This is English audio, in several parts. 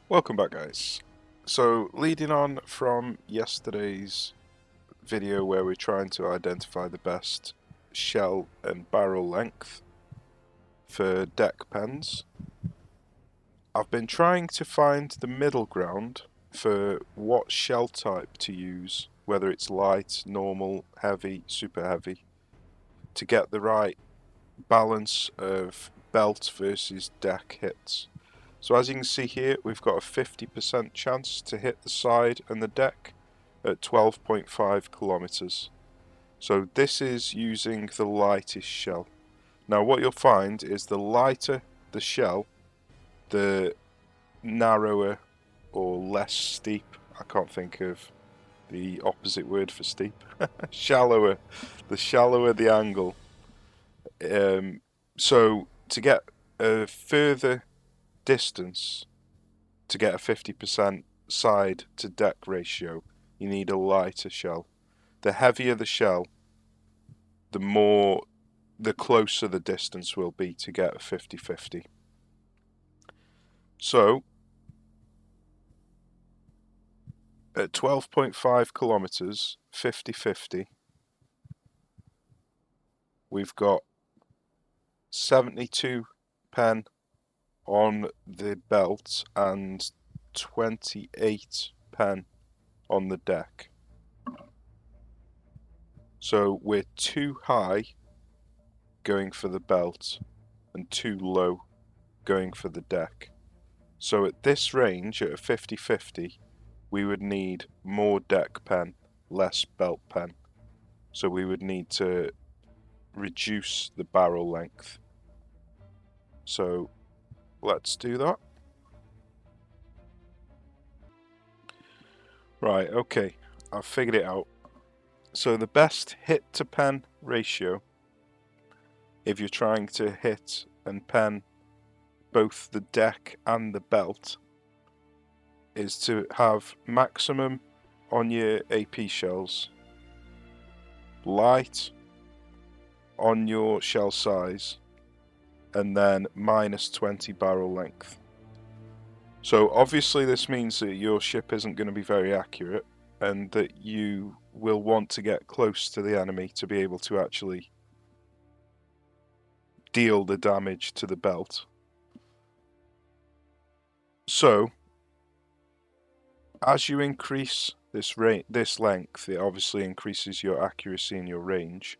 Welcome back, guys. So, leading on from yesterday's video where we're trying to identify the best shell and barrel length for deck pens, I've been trying to find the middle ground for what shell type to use, whether it's light, normal, heavy, super heavy, to get the right balance of belt versus deck hits. So as you can see here, we've got a 50% chance to hit the side and the deck at 12.5 kilometers. So this is using the lightest shell. Now what you'll find is the lighter the shell, the narrower or less steep, I can't think of the opposite word for steep, shallower, the shallower the angle. So to get a further distance, to get a 50% side to deck ratio, you need a lighter shell. The heavier the shell, the closer the distance will be to get a 50-50. So at 12.5 kilometers, 50-50, we've got 72 pen on the belt and 28 pen on the deck. So we're too high going for the belt and too low going for the deck. So at this range, at a 50-50, we would need more deck pen, less belt pen. So we would need to reduce the barrel length. So let's do that. Right, okay, I've figured it out. So the best hit to pen ratio, if you're trying to hit and pen both the deck and the belt, is to have maximum on your AP shells, light on your shell size, and then minus 20 barrel length. So obviously this means that your ship isn't going to be very accurate and that you will want to get close to the enemy to be able to actually deal the damage to the belt. So as you increase this length, it obviously increases your accuracy and your range,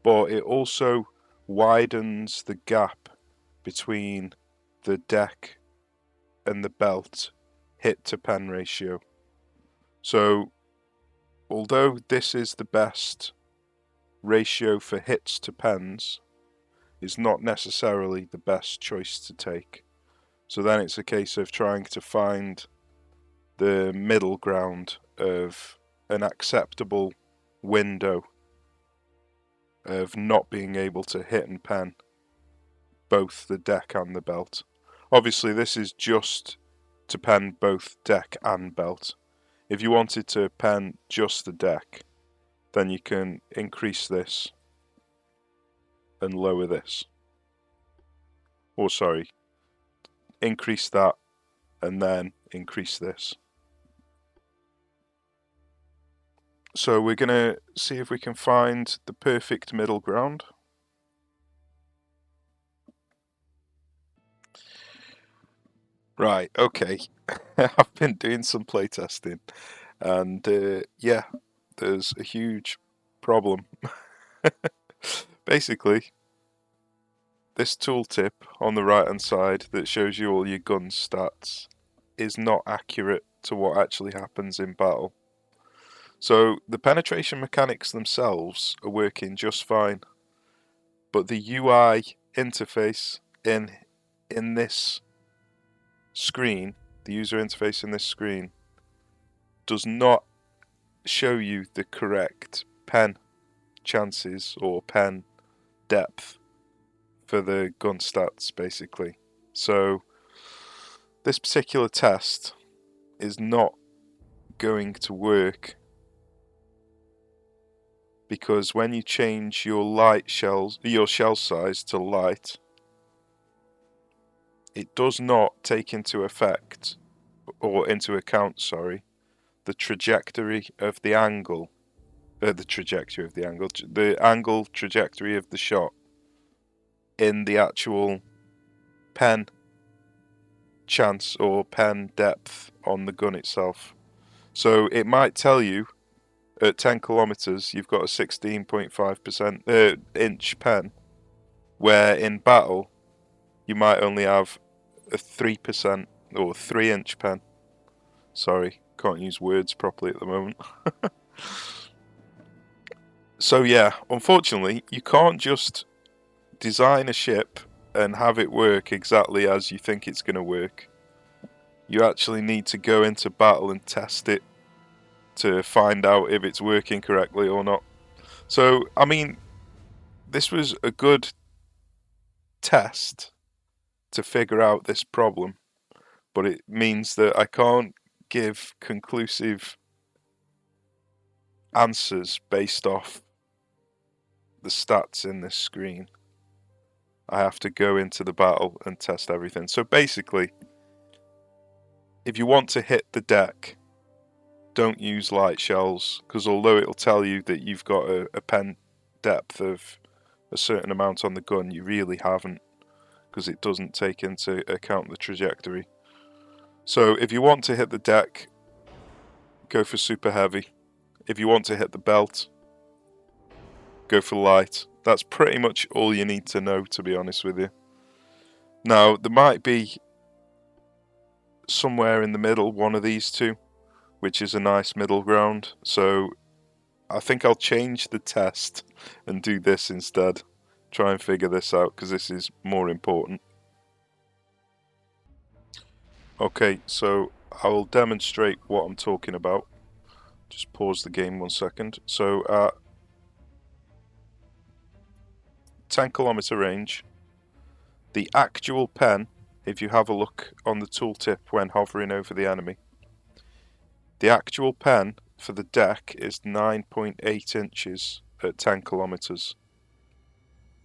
but it also widens the gap between the deck and the belt hit to pen ratio. So although this is the best ratio for hits to pens, it's not necessarily the best choice to take. So then it's a case of trying to find the middle ground of an acceptable window of not being able to hit and pen both the deck and the belt. Obviously this is just to pen both deck and belt. If you wanted to pen just the deck, then you can increase this and lower this. Or sorry, increase that and then increase this. So we're going to see if we can find the perfect middle ground. Right, okay. I've been doing some playtesting and yeah, there's a huge problem. Basically, this tooltip on the right hand side that shows you all your gun stats is not accurate to what actually happens in battle. So the penetration mechanics themselves are working just fine, but the UI interface in this screen, the user interface in this screen, does not show you the correct pen chances or pen depth for the gun stats, basically. So this particular test is not going to work because when you change your shell size to light, it does not take into effect or into account, sorry, the trajectory of the angle, the angle trajectory of the shot in the actual pen chance or pen depth on the gun itself. So it might tell you at 10 kilometers you've got a 16.5% inch pen, where in battle you might only have a 3% or 3-inch pen. Sorry, can't use words properly at the moment. So yeah, unfortunately, you can't just design a ship and have it work exactly as you think it's going to work. You actually need to go into battle and test it to find out if it's working correctly or not. So, I mean, this was a good test to figure out this problem, but it means that I can't give conclusive answers based off the stats in this screen. I have to go into the battle and test everything. So basically, if you want to hit the deck, don't use light shells, because although it'll tell you that you've got a pen depth of a certain amount on the gun, you really haven't, because it doesn't take into account the trajectory. So if you want to hit the deck, go for super heavy. If you want to hit the belt, go for light. That's pretty much all you need to know, to be honest with you. Now, there might be somewhere in the middle, one of these two, which is a nice middle ground. So I think I'll change the test and do this instead. Try and figure this out, because this is more important. Okay, so I will demonstrate what I'm talking about. Just pause the game 1 second. So at 10 kilometer range, the actual pen, if you have a look on the tooltip when hovering over the enemy, the actual pen for the deck is 9.8 inches at 10 kilometers.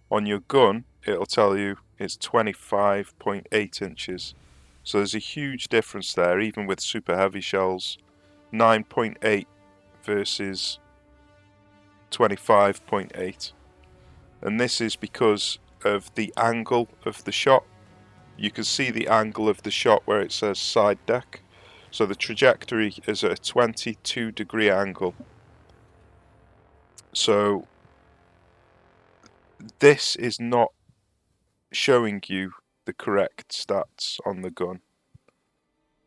On your gun, it'll tell you it's 25.8 inches. So there's a huge difference there, even with super heavy shells. 9.8 versus 25.8. And this is because of the angle of the shot. You can see the angle of the shot where it says side deck. So the trajectory is at a 22-degree angle. So this is not showing you the correct stats on the gun.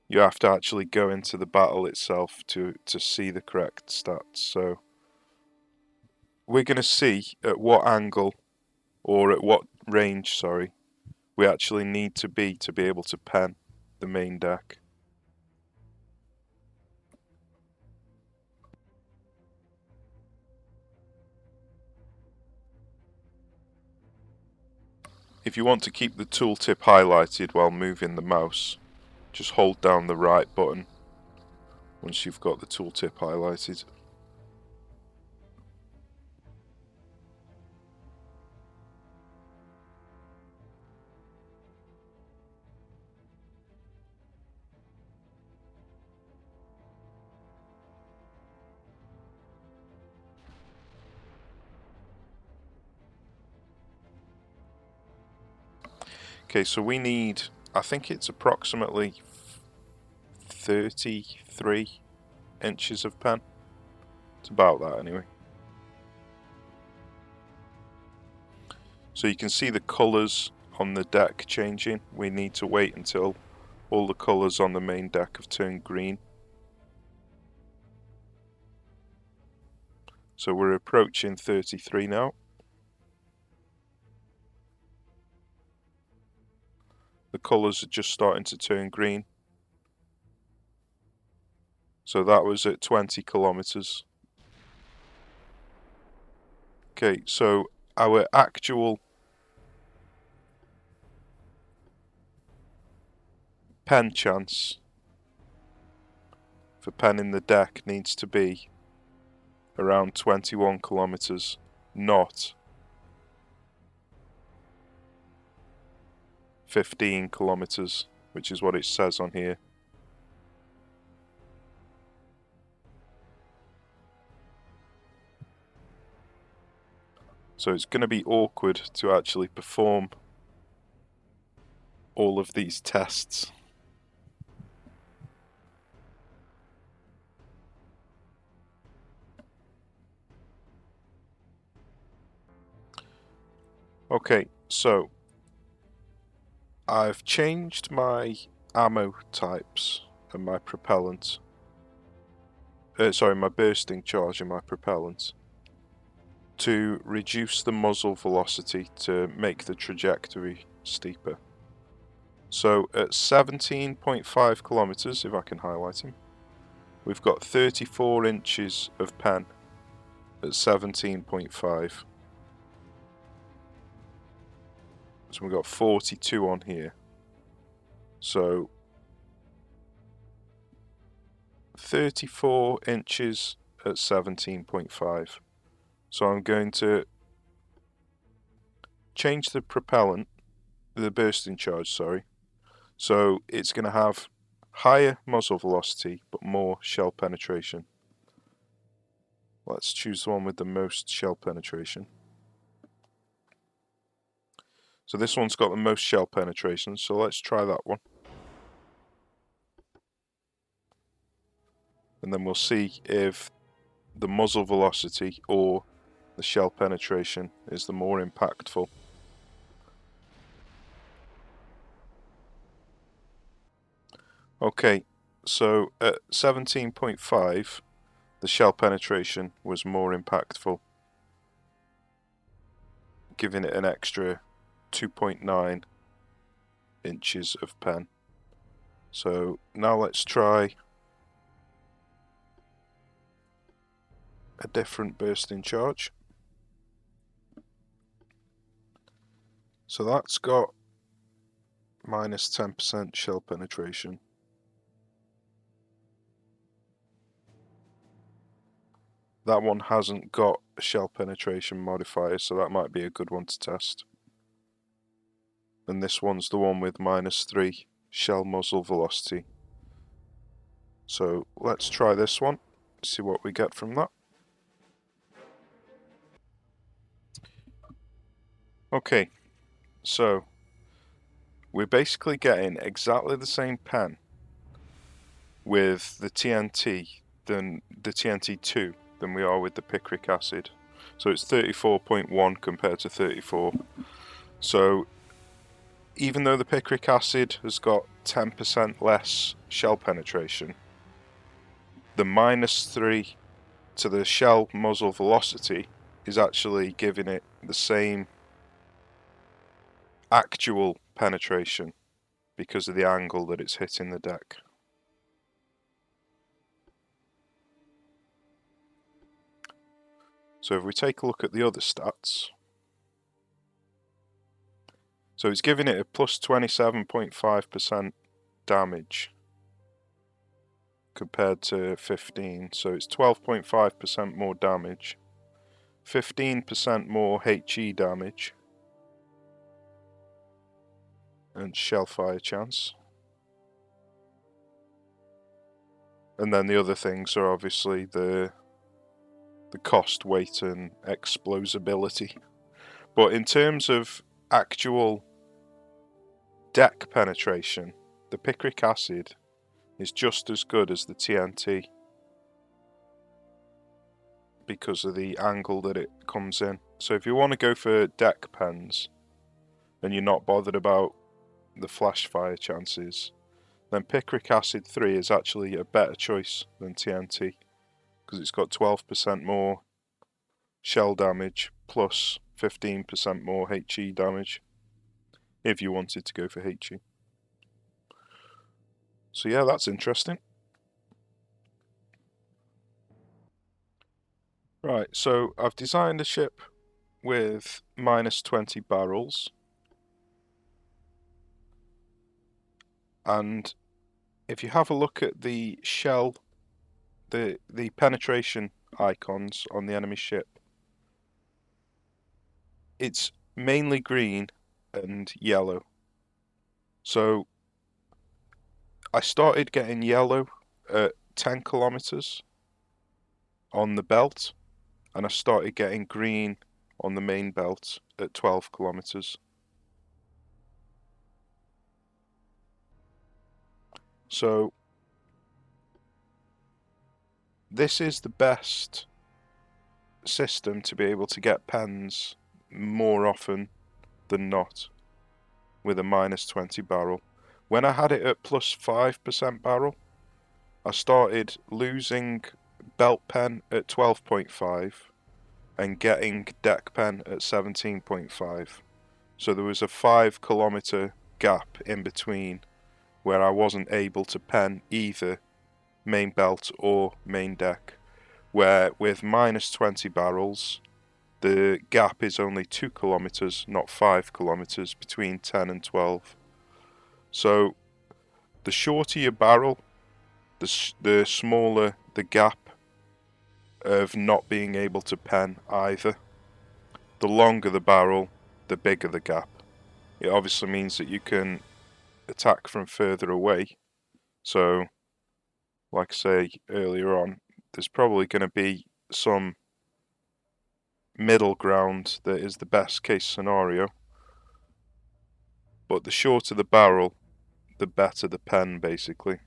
You have to actually go into the battle itself to see the correct stats. So we're going to see at what angle, or at what range, sorry, we actually need to be able to pen the main deck. If you want to keep the tooltip highlighted while moving the mouse, just hold down the right button once you've got the tooltip highlighted. Okay, so we need, I think it's approximately 33 inches of pen. It's about that anyway. So you can see the colours on the deck changing. We need to wait until all the colours on the main deck have turned green. So we're approaching 33 now. The colours are just starting to turn green. So that was at 20 kilometers. Okay, so our actual pen chance for penning the deck needs to be around 21 kilometers, not 15 kilometers, which is what it says on here. So it's going to be awkward to actually perform all of these tests. Okay, so I've changed my ammo types and my propellant. My bursting charge and my propellant to reduce the muzzle velocity to make the trajectory steeper. So at 17.5 kilometers, if I can highlight him, we've got 34 inches of pen at 17.5. So we've got 42 on here. So 34 inches at 17.5. So I'm going to change the propellant, the bursting charge, sorry. So it's going to have higher muzzle velocity but more shell penetration. Let's choose the one with the most shell penetration. So this one's got the most shell penetration, so let's try that one. And then we'll see if the muzzle velocity or the shell penetration is the more impactful. Okay, so at 17.5, the shell penetration was more impactful, giving it an extra 2.9 inches of pen. So now let's try a different bursting charge. So that's got minus 10% shell penetration. That one hasn't got a shell penetration modifier, so that might be a good one to test. And this one's the one with minus 3 shell muzzle velocity. So let's try this one, see what we get from that. Okay, so we're basically getting exactly the same pen with the TNT than the TNT2 than we are with the picric acid. So it's 34.1 compared to 34. So even though the picric acid has got 10% less shell penetration, the minus 3 to the shell muzzle velocity is actually giving it the same actual penetration because of the angle that it's hitting the deck. So if we take a look at the other stats, so it's giving it a plus 27.5% damage compared to 15, so it's 12.5% more damage, 15% more HE damage, and shell fire chance. And then the other things are obviously the cost, weight, and explosibility. But in terms of actual deck penetration, the picric acid is just as good as the TNT because of the angle that it comes in. So if you want to go for deck pens and you're not bothered about the flash fire chances, then picric acid 3 is actually a better choice than TNT because it's got 12% more shell damage plus 15% more HE damage if you wanted to go for HE. So yeah, that's interesting. Right, so I've designed a ship with minus 20 barrels, and if you have a look at the shell, the penetration icons on the enemy ship, it's mainly green and yellow. So I started getting yellow at 10 kilometers on the belt, and I started getting green on the main belt at 12 kilometers. So this is the best system to be able to get pens more often than not with a -20 barrel. When I had it at +5% barrel, I started losing belt pen at 12.5 and getting deck pen at 17.5. So there was a 5 kilometer gap in between where I wasn't able to pen either main belt or main deck, where with -20 barrels the gap is only 2 kilometers, not 5 kilometers between 10 and 12. So the shorter your barrel, the smaller the gap of not being able to pen either. The longer the barrel, the bigger the gap. It obviously means that you can attack from further away. So, like I say earlier on, there's probably going to be some middle ground that is the best case scenario. But the shorter the barrel, the better the pen, basically.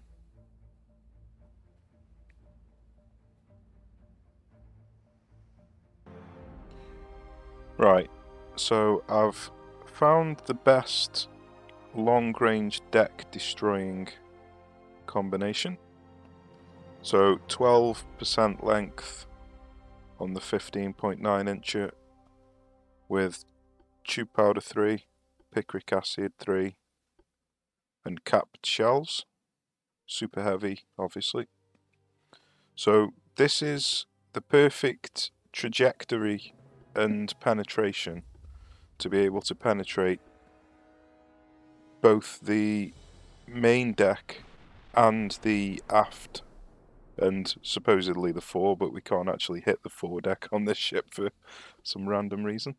Right, so I've found the best long-range deck destroying combination. So 12% length on the 15.9 incher with tube powder 3, picric acid 3, and capped shells. Super heavy, obviously. So this is the perfect trajectory and penetration to be able to penetrate both the main deck and the aft, and supposedly the fore, but we can't actually hit the fore deck on this ship for some random reason.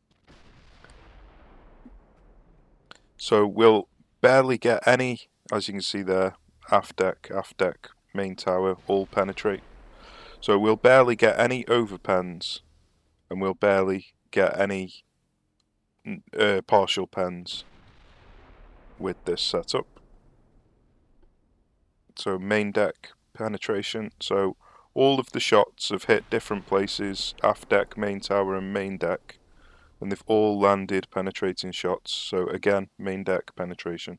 So we'll barely get any, as you can see there, aft deck, main tower, all penetrate. So we'll barely get any overpens, and we'll barely get any partial pens with this setup. So main deck penetration, so all of the shots have hit different places, aft deck, main tower and main deck, and they've all landed penetrating shots. So again, main deck penetration.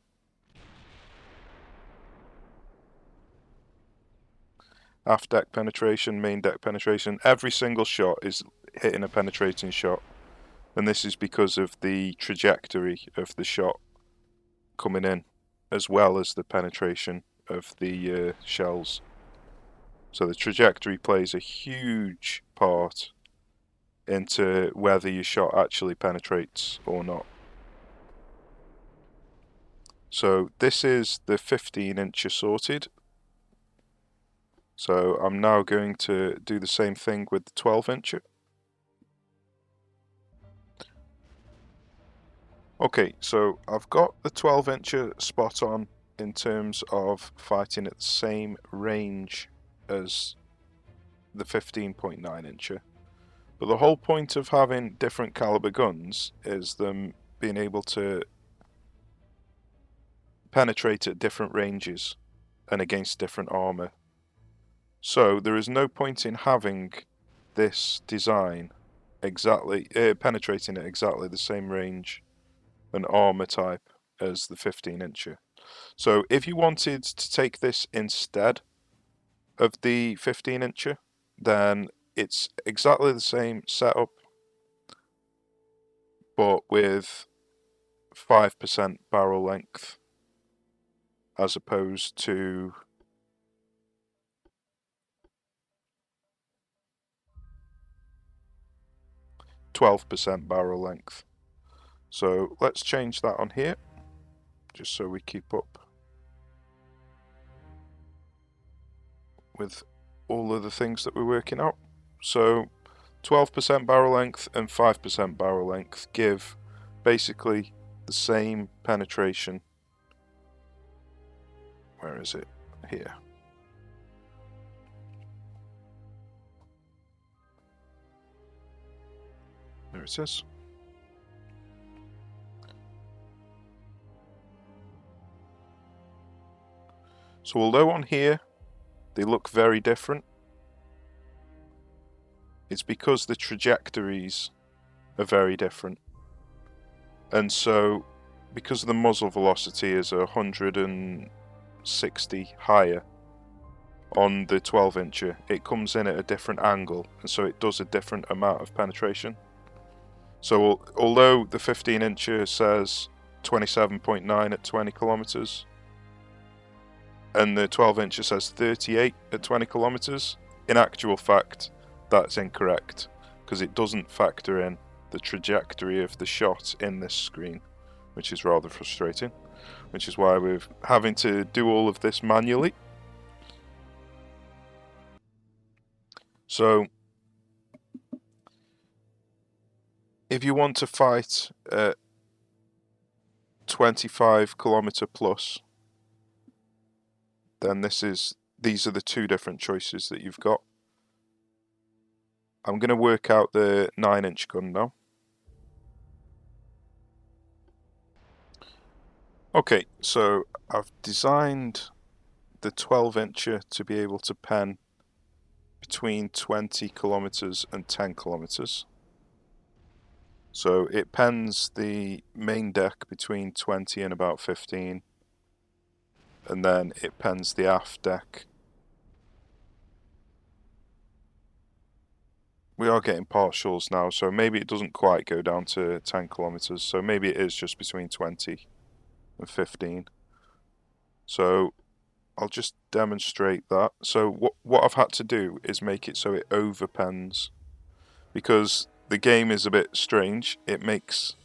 Aft deck penetration, main deck penetration, every single shot is hitting a penetrating shot, and this is because of the trajectory of the shot coming in, as well as the penetration of the shells. So the trajectory plays a huge part into whether your shot actually penetrates or not. So this is the 15-incher sorted. So I'm now going to do the same thing with the 12-incher. Okay, so I've got the 12-incher spot on in terms of fighting at the same range as the 15.9-incher. But the whole point of having different caliber guns is them being able to penetrate at different ranges and against different armor. So there is no point in having this design exactly penetrating at exactly the same range and armor type as the 15-incher. So if you wanted to take this instead of the 15-incher, then it's exactly the same setup, but with 5% barrel length as opposed to 12% barrel length. So let's change that on here, just so we keep up with all of the things that we're working out. So 12% barrel length and 5% barrel length give basically the same penetration. Where is it? Here. There There it is. So although on here they look very different, it's because the trajectories are very different. And so, because the muzzle velocity is 160 higher on the 12-incher, it comes in at a different angle, and so it does a different amount of penetration. So although the 15-incher says 27.9 at 20 kilometers, and the 12-incher says 38 at 20 kilometers, in actual fact, that's incorrect, because it doesn't factor in the trajectory of the shot in this screen, which is rather frustrating, which is why we're having to do all of this manually. So if you want to fight at 25 kilometer plus, then these are the two different choices that you've got. I'm going to work out the 9-inch gun now. Okay, so I've designed the 12-incher to be able to pen between 20 kilometers and 10 kilometers. So it pens the main deck between 20 and about 15, and then it pens the aft deck. We are getting partials now, so maybe it doesn't quite go down to 10 kilometers, so maybe it is just between 20 and 15. So I'll just demonstrate that. So what I've had to do is make it so it overpens, because the game is a bit strange. It makes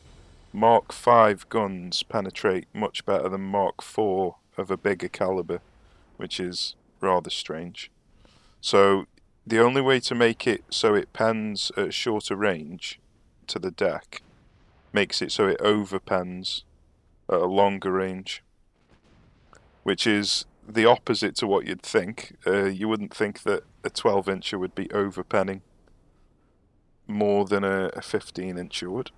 Mark 5 guns penetrate much better than Mark 4 of a bigger caliber, which is rather strange. So the only way to make it so it pens at a shorter range to the deck makes it so it overpens at a longer range, which is the opposite to what you'd think. You wouldn't think that a 12-incher would be overpenning more than a 15-incher would.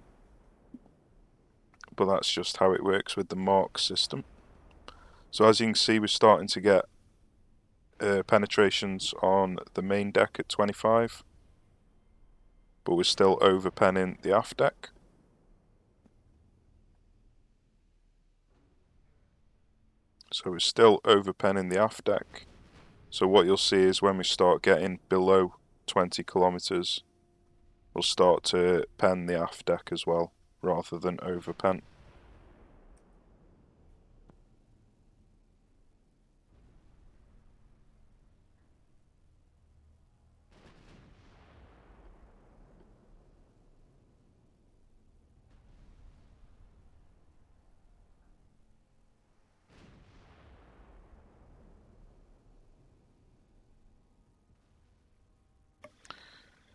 But that's just how it works with the Mark system. So as you can see, we're starting to get penetrations on the main deck at 25, but we're still overpenning the aft deck. So we're still overpenning the aft deck. So what you'll see is when we start getting below 20 kilometers, we'll start to pen the aft deck as well, rather than overpen.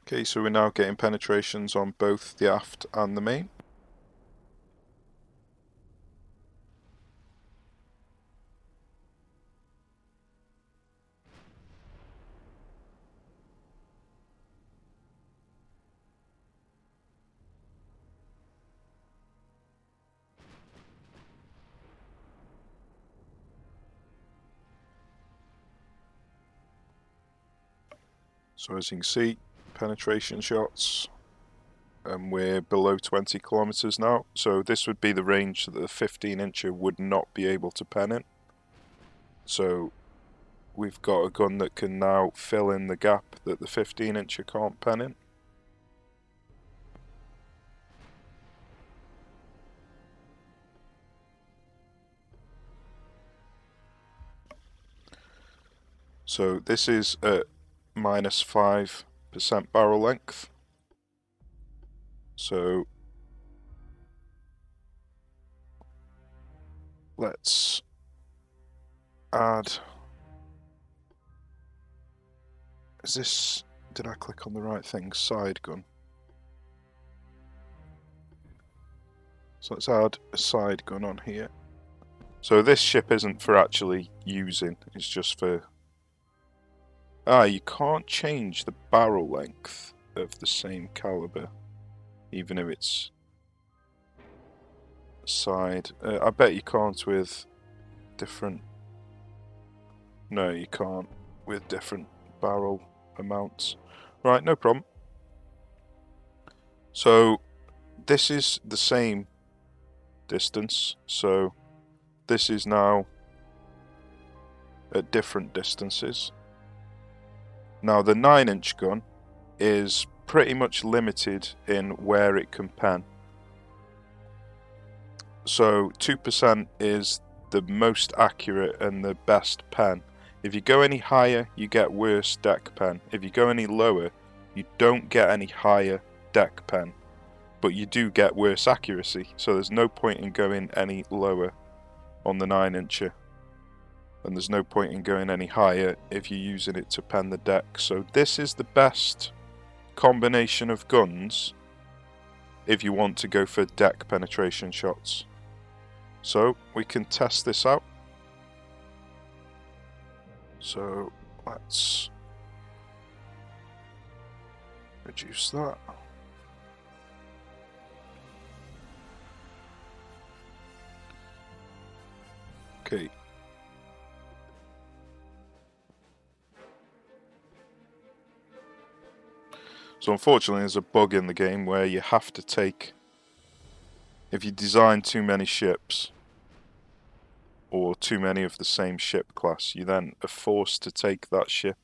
Okay, so we're now getting penetrations on both the aft and the main. So as you can see, penetration shots, and we're below 20 kilometers now. So this would be the range that the 15-incher would not be able to pen in. So we've got a gun that can now fill in the gap that the 15-incher can't pen in. So this is at minus 5% barrel length. So let's add, did I click on the right thing? Side gun. So let's add a side gun on here. So this ship isn't for actually using, it's just for... you can't change the barrel length of the same caliber. even if it's side. I bet you can't with different... No, you can't with different barrel amounts. Right, no problem. So this is the same distance, so this is now at different distances. Now the 9-inch gun is pretty much limited in where it can pen. So 2% is the most accurate and the best pen. If you go any higher, you get worse deck pen. If you go any lower, you don't get any higher deck pen, but you do get worse accuracy. So there's no point in going any lower on the 9-incher, and there's no point in going any higher if you're using it to pen the deck. So this is the best combination of guns if you want to go for deck penetration shots. So we can test this out. So let's reduce that. Okay. So unfortunately there's a bug in the game where you have to take, if you design too many ships or too many of the same ship class, you then are forced to take that ship.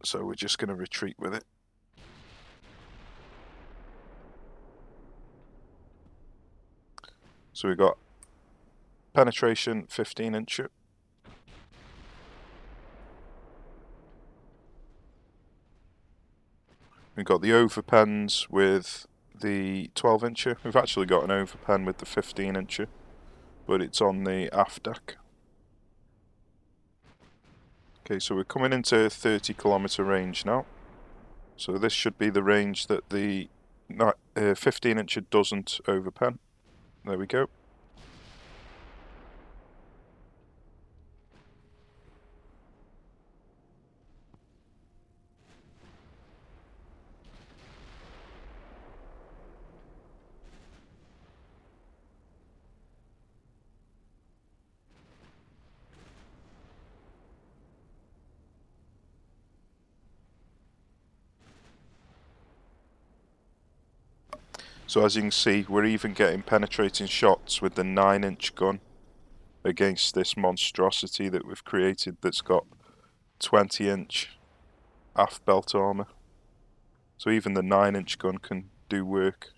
So we're just going to retreat with it. So we've got penetration 15-incher. We've got the overpens with the 12-incher. We've actually got an overpen with the 15-incher, but it's on the aft deck. Okay, so we're coming into 30-kilometer range now. So this should be the range that the 15-incher doesn't overpen. There we go. So as you can see, we're even getting penetrating shots with the 9-inch gun against this monstrosity that we've created that's got 20-inch aft belt armor. So even the 9-inch gun can do work.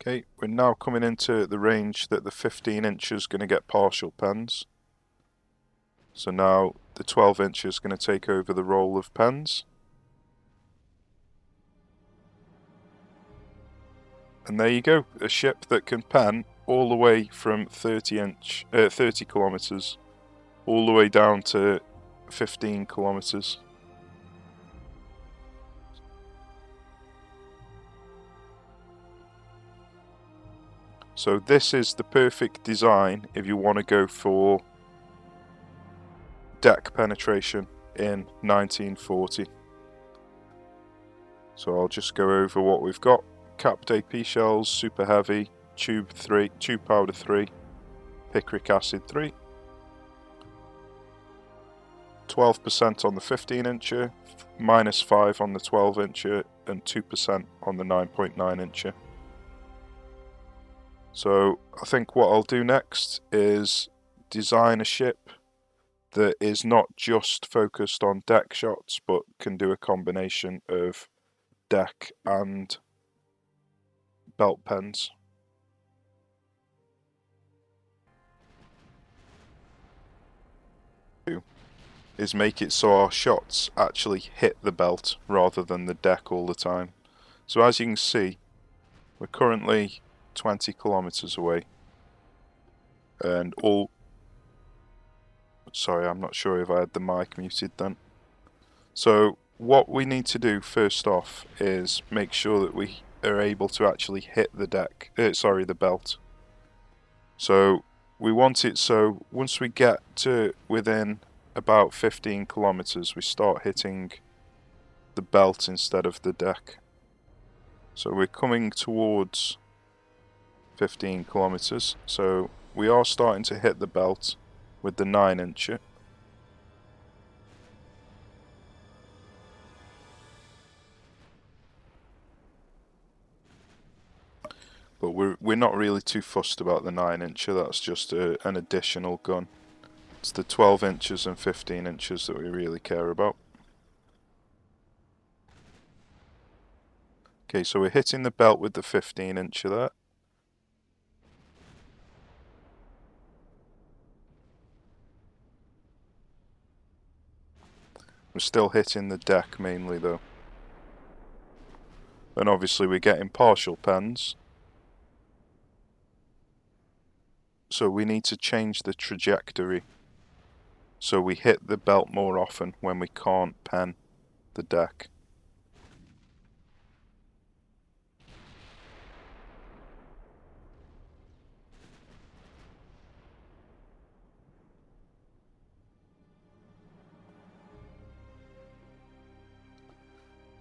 Okay, we're now coming into the range that the 15-inch is going to get partial pens. So now the 12-inch is going to take over the role of pens. And there you go, a ship that can pen all the way from 30 kilometers all the way down to 15 kilometers. So this is the perfect design if you want to go for deck penetration in 1940. So I'll just go over what we've got. Capped AP shells, super heavy, tube powder 3, picric acid 3, 12% on the 15-incher, -5 on the 12-incher, and 2% on the 9.9-incher. So I think what I'll do next is design a ship that is not just focused on deck shots, but can do a combination of deck and belt pens. Is make it so our shots actually hit the belt rather than the deck all the time. So as you can see, we're currently 20 kilometers away, and sorry, I'm not sure if I had the mic muted then. So what we need to do first off is make sure that we are able to actually hit the deck, the belt. So we want it so once we get to within about 15 kilometers, we start hitting the belt instead of the deck. So we're coming towards 15 kilometers, so we are starting to hit the belt with the 9-incher. But we're not really too fussed about the 9-incher, that's just an additional gun. It's the 12 inches and 15 inches that we really care about. Okay, so we're hitting the belt with the 15-incher there. We're still hitting the deck mainly though. And obviously we're getting partial pens. So we need to change the trajectory. So we hit the belt more often when we can't pen the deck.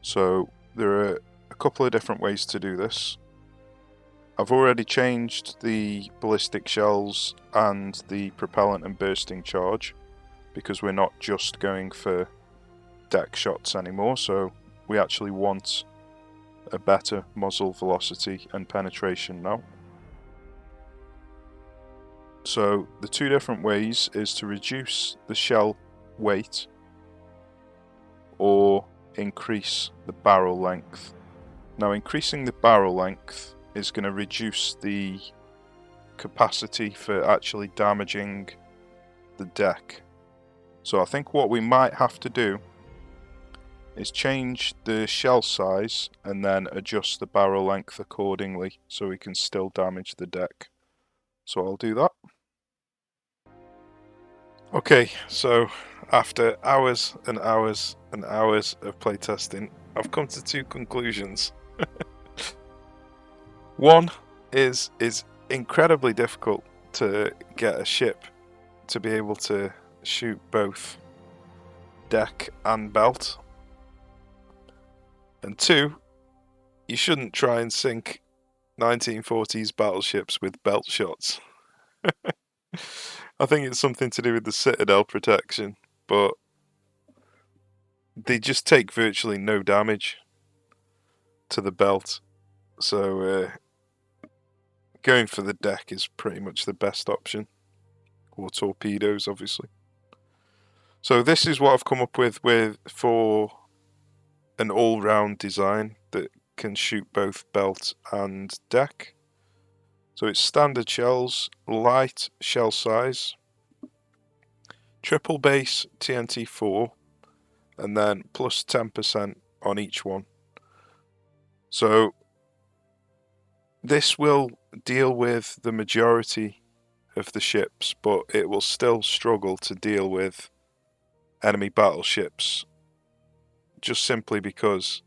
So there are a couple of different ways to do this. I've already changed the ballistic shells and the propellant and bursting charge because we're not just going for deck shots anymore, so we actually want a better muzzle velocity and penetration now. So the two different ways is to reduce the shell weight or increase the barrel length. Now increasing the barrel length is going to reduce the capacity for actually damaging the deck. So I think what we might have to do is change the shell size and then adjust the barrel length accordingly so we can still damage the deck. So I'll do that. Okay, so after hours and hours and hours of playtesting, I've come to two conclusions. One is incredibly difficult to get a ship to be able to shoot both deck and belt. And two, you shouldn't try and sink 1940s battleships with belt shots. I think it's something to do with the citadel protection, but they just take virtually no damage to the belt. So going for the deck is pretty much the best option, or torpedoes obviously. So this is what I've come up with for an all-round design that can shoot both belt and deck. So it's standard shells, light shell size, triple base TNT 4, and then plus 10% on each one. So this will deal with the majority of the ships, but it will still struggle to deal with enemy battleships, just simply because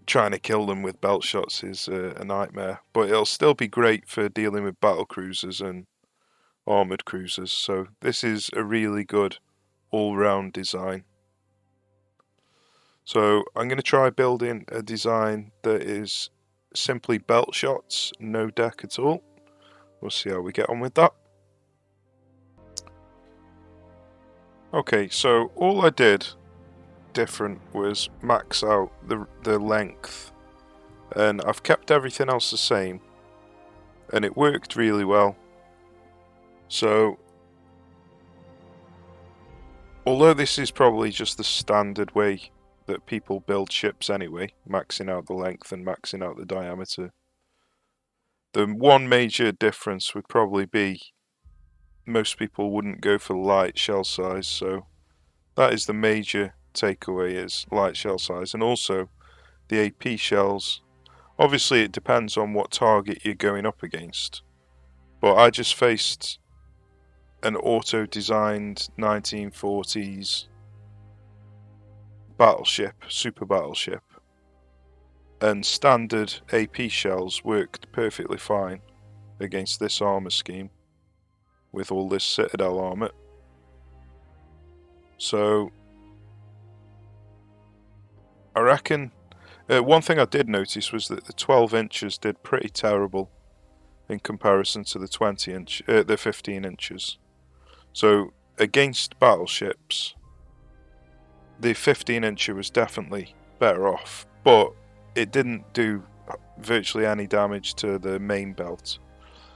trying to kill them with belt shots is a nightmare. But it'll still be great for dealing with battle cruisers and armoured cruisers, so this is a really good all-round design. So I'm going to try building a design that is simply belt shots, no deck at all. We'll see how we get on with that. Okay, so all I did different was max out the length, and I've kept everything else the same, and it worked really well. So although this is probably just the standard way that people build ships anyway, maxing out the length and maxing out the diameter, the one major difference would probably be most people wouldn't go for light shell size, so that is the major takeaway, is light shell size. And also the AP shells, obviously it depends on what target you're going up against, but I just faced an auto-designed 1940s battleship, super battleship, and standard AP shells worked perfectly fine against this armour scheme with all this citadel armour. So I reckon one thing I did notice was that the 12 inches did pretty terrible in comparison to the the 15 inches. So against battleships, the 15 incher was definitely better off, but it didn't do virtually any damage to the main belt.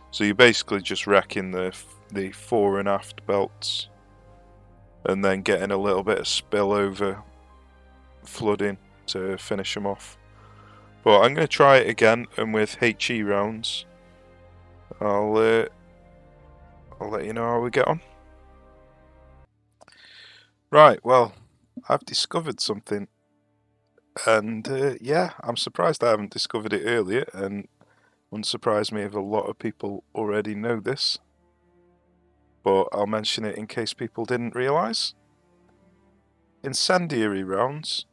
So you're basically just wrecking the fore and aft belts, and then getting a little bit of spillover flooding to finish them off. But I'm going to try it again, and with HE rounds, I'll let you know how we get on. Right, well, I've discovered something, and yeah, I'm surprised I haven't discovered it earlier, and wouldn't surprise me if a lot of people already know this, but I'll mention it in case people didn't realise. Incendiary rounds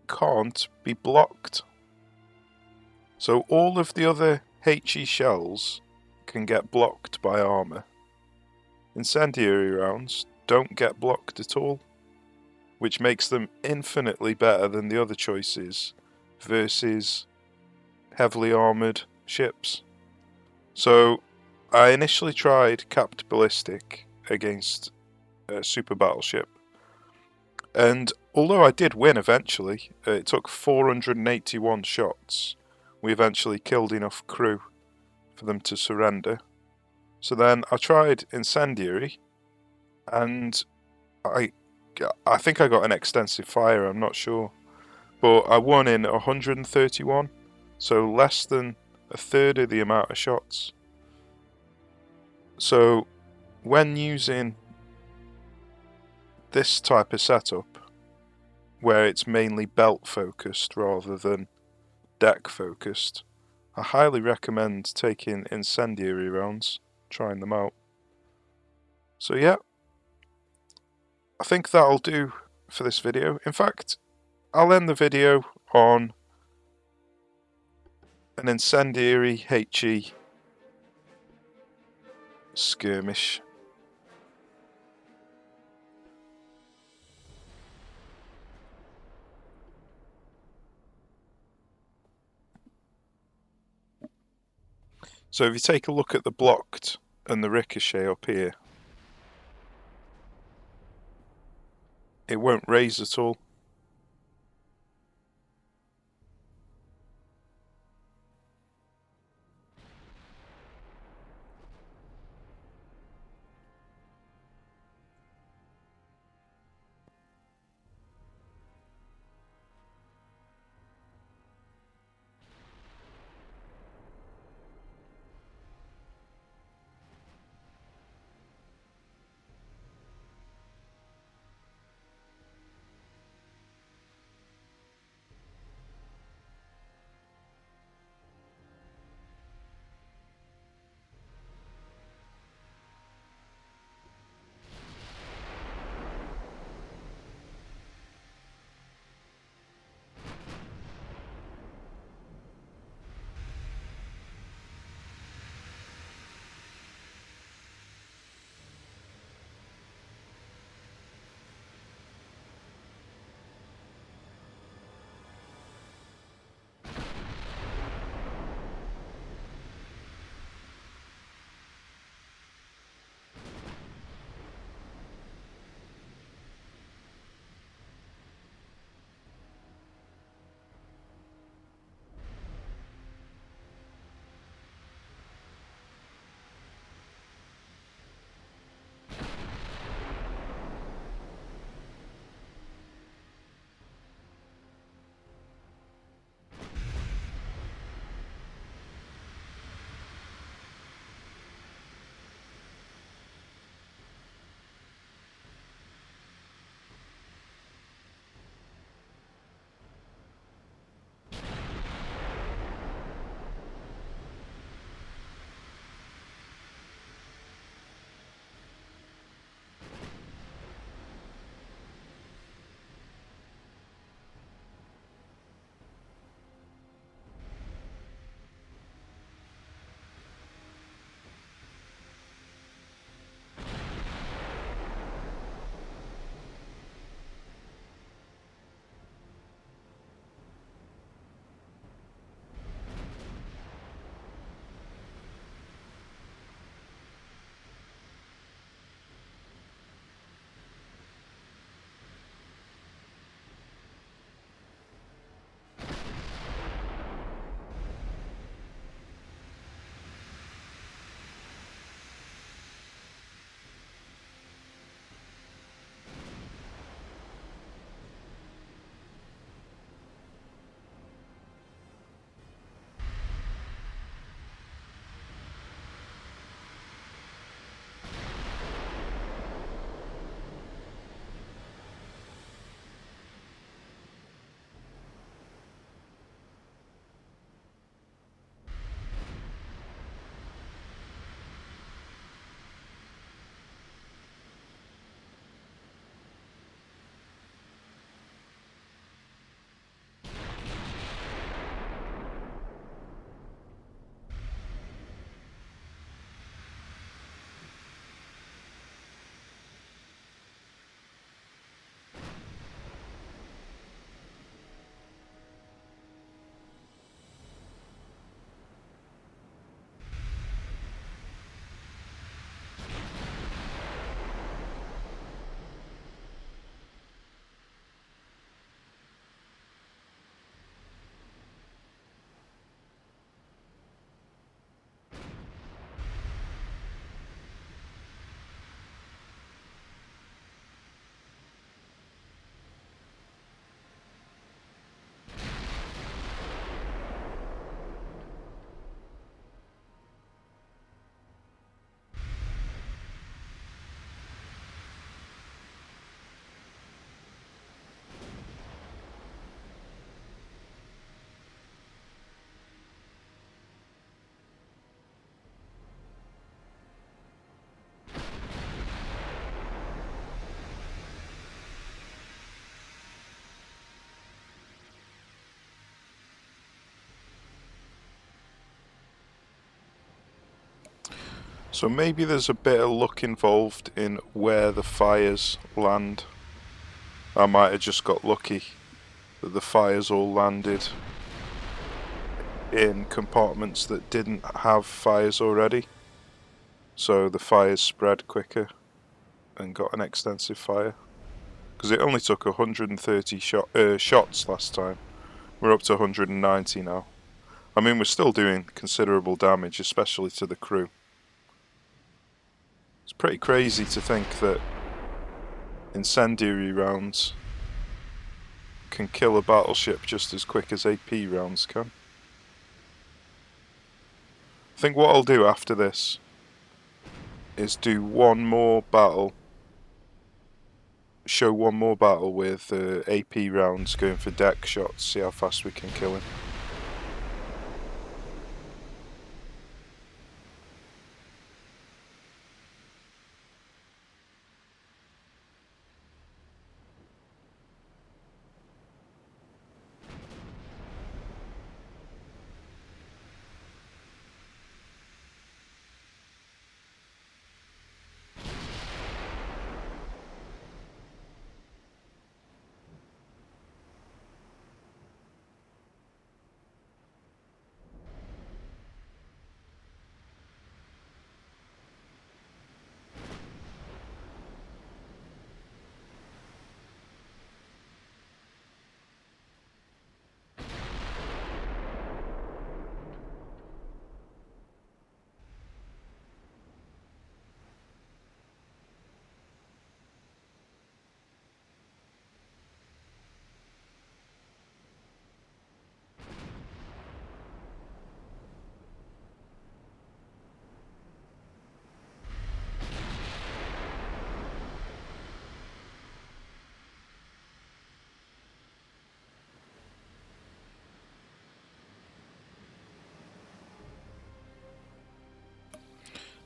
can't be blocked. So all of the other HE shells can get blocked by armour. Incendiary rounds don't get blocked at all, which makes them infinitely better than the other choices versus heavily armoured ships. So I initially tried capped ballistic against a super battleship, and although I did win eventually, it took 481 shots. We eventually killed enough crew for them to surrender. So then I tried incendiary, and I think I got an extensive fire, I'm not sure, but I won in 131, so less than a third of the amount of shots. So when using this type of setup, where it's mainly belt focused rather than deck focused, I highly recommend taking incendiary rounds, trying them out. So yeah, I think that'll do for this video. In fact, I'll end the video on an incendiary HE skirmish. So if you take a look at the blocked and the ricochet up here, it won't raise at all. So maybe there's a bit of luck involved in where the fires land. I might have just got lucky that the fires all landed in compartments that didn't have fires already. So the fires spread quicker and got an extensive fire. Because it only took 130 shots last time. We're up to 190 now. I mean, we're still doing considerable damage, especially to the crew. It's pretty crazy to think that incendiary rounds can kill a battleship just as quick as AP rounds can. I think what I'll do after this is do one more battle, show one more battle with AP rounds going for deck shots, see how fast we can kill him.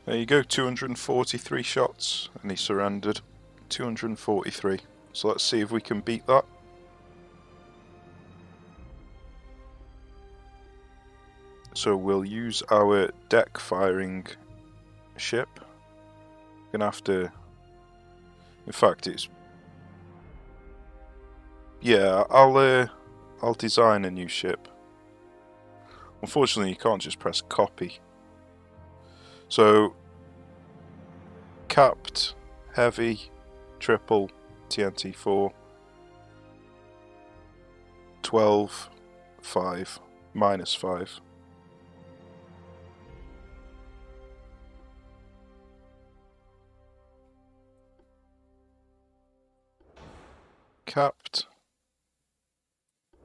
There you go, 243 shots, and he surrendered. 243. So let's see if we can beat that. So we'll use our deck firing ship. Gonna have to. In fact, it's. Yeah, I'll design a new ship. Unfortunately, you can't just press copy. So, capped, heavy, triple, TNT4, 12, 5, -5. Capped.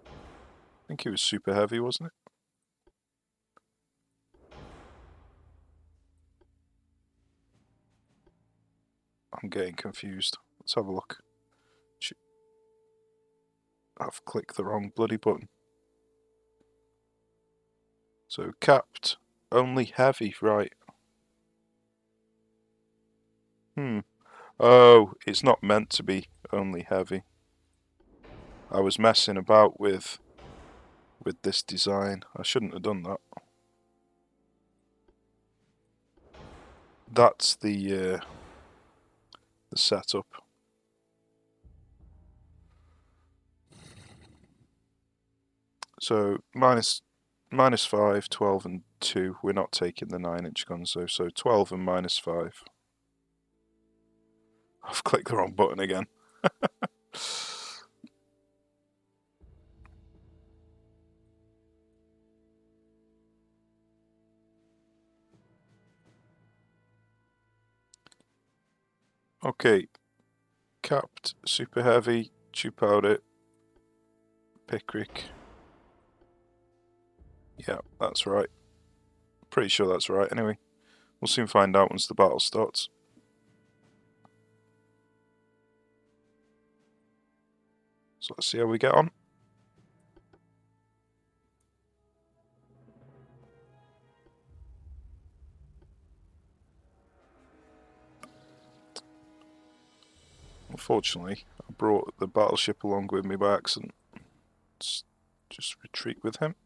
I think it was super heavy, wasn't it? I'm getting confused. Let's have a look. I've clicked the wrong bloody button. So capped, only heavy, right. Oh, it's not meant to be only heavy. I was messing about with this design. I shouldn't have done that. That's the setup. So -5, 12 and 2. We're not taking the 9-inch guns though, so 12 and -5. I've clicked the wrong button again. Okay, capped, super heavy, chew powder, picric. Yeah, that's right. Pretty sure that's right. Anyway, we'll soon find out once the battle starts. So let's see how we get on. Unfortunately, I brought the battleship along with me by accident. Let's just retreat with him.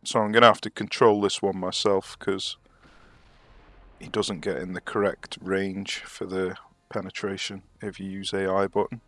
So I'm going to have to control this one myself because he doesn't get in the correct range for the penetration if you use AI button.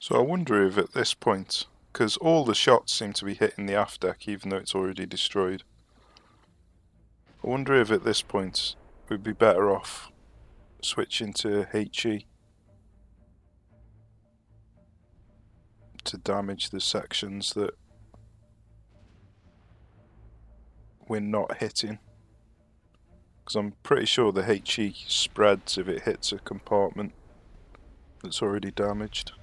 So I wonder if at this point, because all the shots seem to be hitting the aft deck even though it's already destroyed, I wonder if at this point we'd be better off switching to HE to damage the sections that we're not hitting. Because I'm pretty sure the HE spreads if it hits a compartment that's already damaged.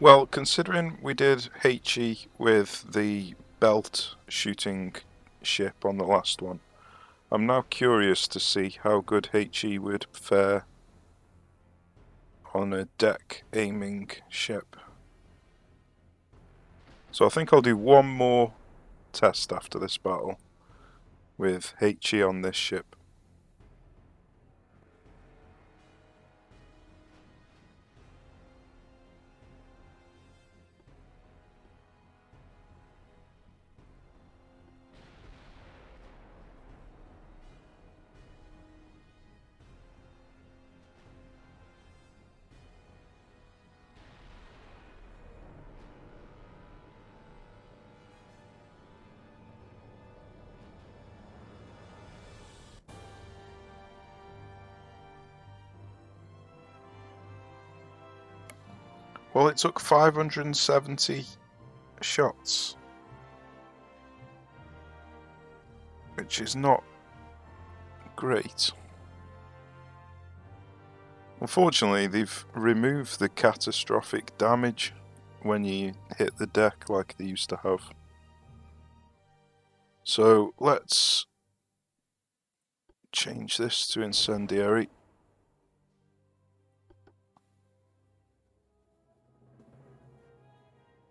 Well, considering we did HE with the belt shooting ship on the last one, I'm now curious to see how good HE would fare on a deck aiming ship. So I think I'll do one more test after this battle with HE on this ship. Well, it took 570 shots, which is not great. Unfortunately, they've removed the catastrophic damage when you hit the deck like they used to have. So let's change this to incendiary.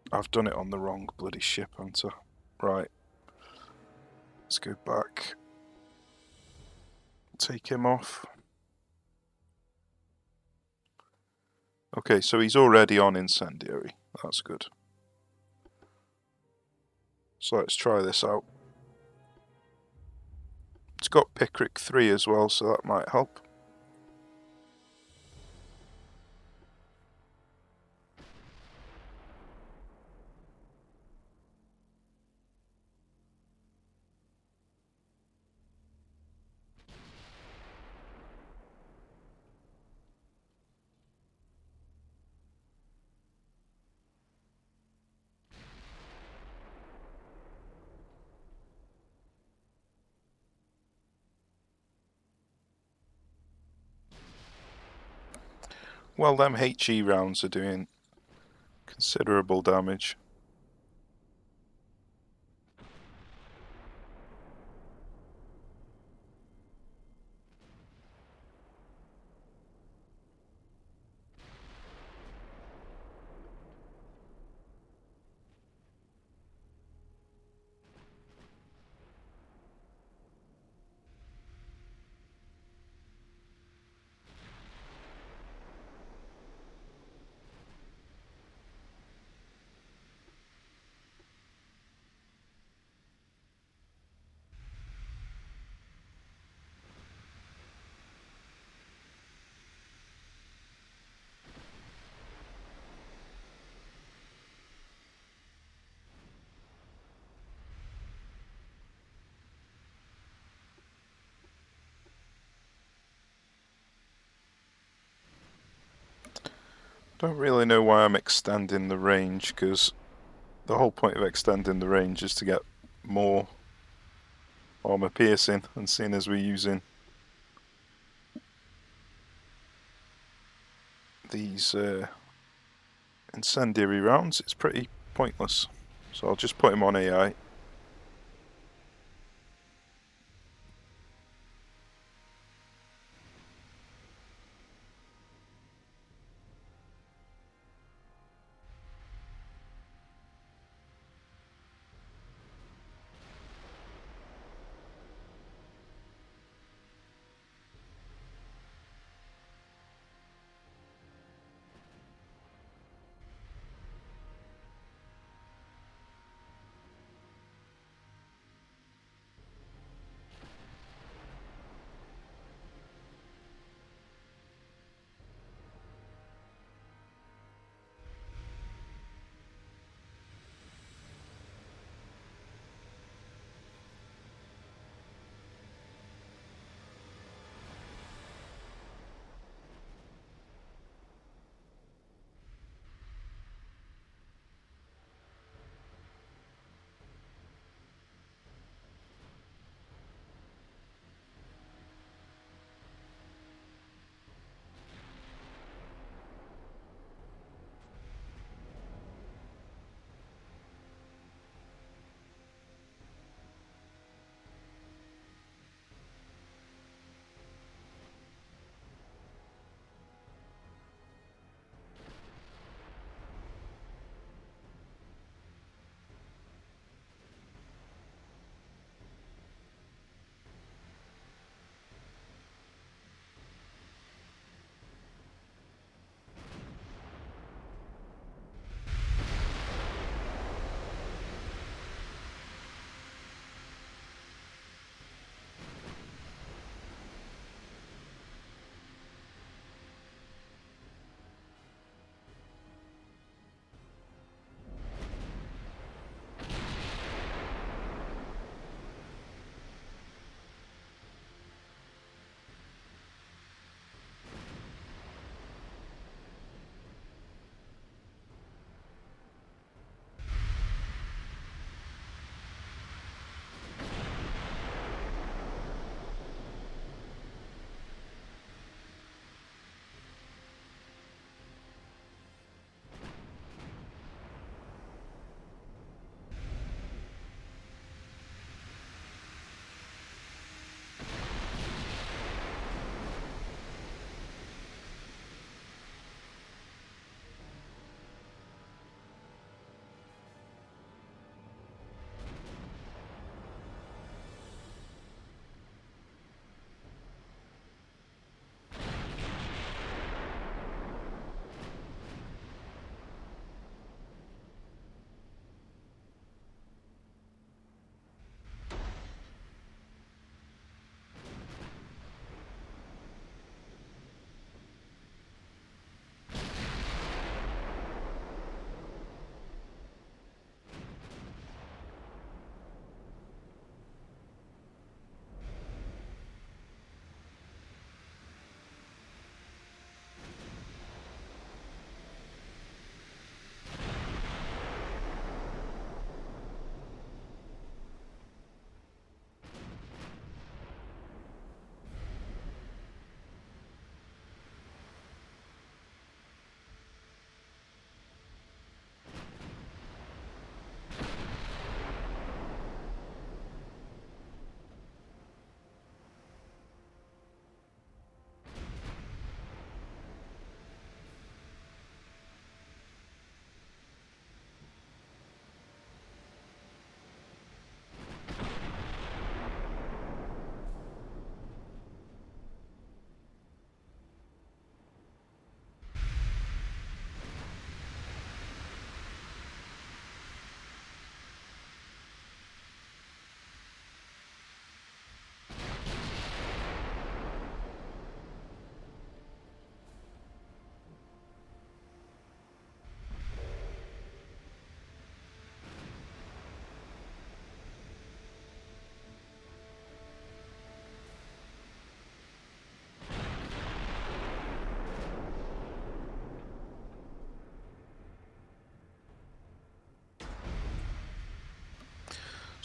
I've done it on the wrong bloody ship, haven't I? Right. Let's go back. Take him off. Okay, so he's already on incendiary. That's good. So let's try this out. It's got Pickrick 3 as well, so that might help. Well, them HE rounds are doing considerable damage. Don't really know why I'm extending the range, because the whole point of extending the range is to get more armor piercing, and seeing as we're using these incendiary rounds, it's pretty pointless. So I'll just put him on AI.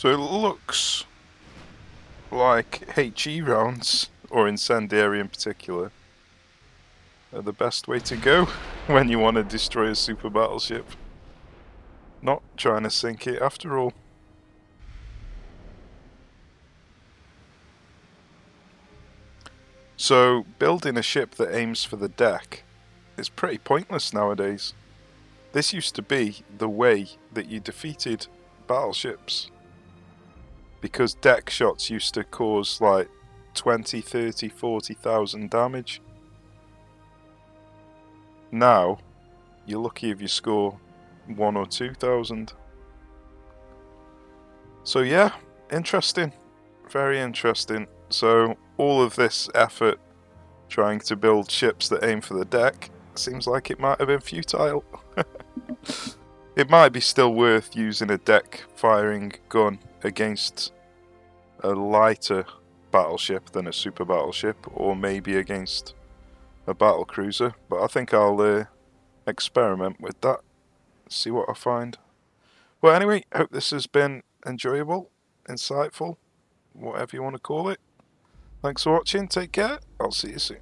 So it looks like HE rounds, or incendiary in particular, are the best way to go when you want to destroy a super battleship. Not trying to sink it after all. So building a ship that aims for the deck is pretty pointless nowadays. This used to be the way that you defeated battleships, because deck shots used to cause like 20, 30, 40,000 damage. Now, you're lucky if you score 1 or 2,000. So yeah, interesting. Very interesting. So all of this effort trying to build ships that aim for the deck seems like it might have been futile. It might be still worth using a deck firing gun against a lighter battleship than a super battleship, or maybe against a battle cruiser, but I think I'll experiment with that, see what I find. Well, anyway, hope this has been enjoyable, insightful, whatever you want to call it. Thanks for watching, take care, I'll see you soon.